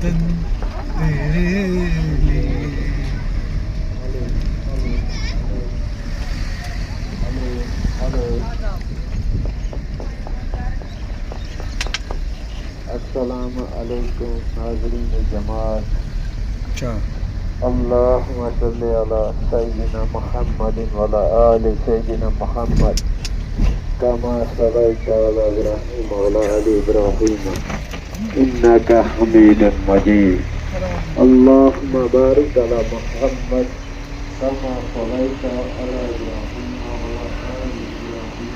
वतन तेरे लिए। अस्सलामु अलैकुम नाज़रीन जमात। अच्छा अल्लाहुम्मा सल्ली अला सय्यिदिना मुहम्मदिन व अला आलि सय्यिदिना मुहम्मद कमा सल्लैता अला इब्राहीम व अला आलि इब्राहीम इन्नका हमीदुम मजीद। अल्लाहुम्मा बारिक अला मुहम्मद कमा सल्लैता अला इब्राहीम व अला आलि Ibrahim.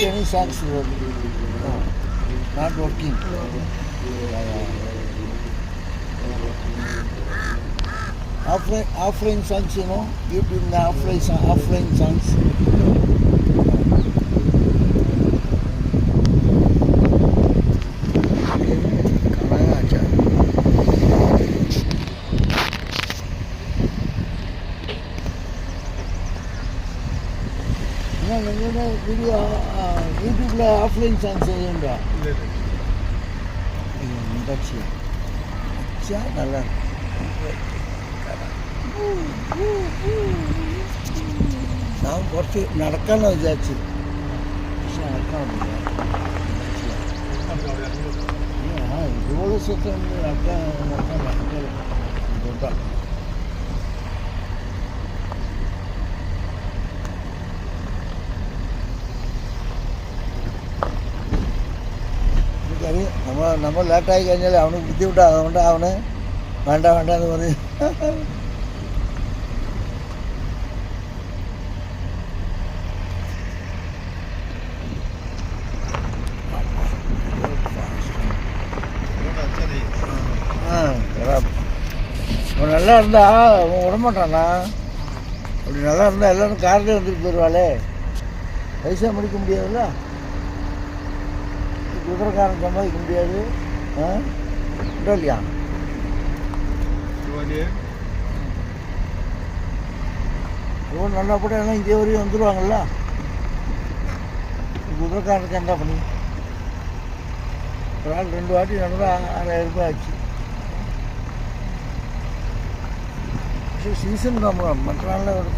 any songs working? No, not working. Offline songs, you know, YouTube the offline songs. Video யூடியூப்ல ஆஃப்லைன் சாங்ஸ் எதுவுண்டா? இந்தாச்சு அச்சா நல்லா நான் കുറച്ച് നടക്കാമെന്ന് വിചാരിച്ചു, പക്ഷെ നടക്കാൻ ഇതുപോലെ സ്ഥലത്ത് നടക്കാൻ ഭയങ്കര ബുദ്ധിമുട്ടാണ്. നമ്മൾ ലേറ്റായി കഴിഞ്ഞാൽ അവന് ബുദ്ധിമുട്ടാണ്. അതുകൊണ്ട് അവന് വേണ്ട എന്ന് പറഞ്ഞ് அவன் நல்லா இருந்தா அவன் விடமாட்டானா? அப்படி நல்லா இருந்தால் எல்லோரும் காரில் வந்துட்டு போயிடுவாளே, பைசா முடிக்க முடியாதுல்ல, குதிரைக்காரன் சம்பாதிக்க முடியாது. இல்லையா? இவ்வளோ நல்லா கூட எல்லாம் இங்கே வரையும் வந்துடுவாங்கள்ல. குதிரைக்காரனுக்கு என்ன பண்ணி ஒரு ஆள் 2 வாட்டி நடந்தால் 6000 ரூபாய் ஆச்சு. சீசன் தான் மற்ற நாளில் ஒரு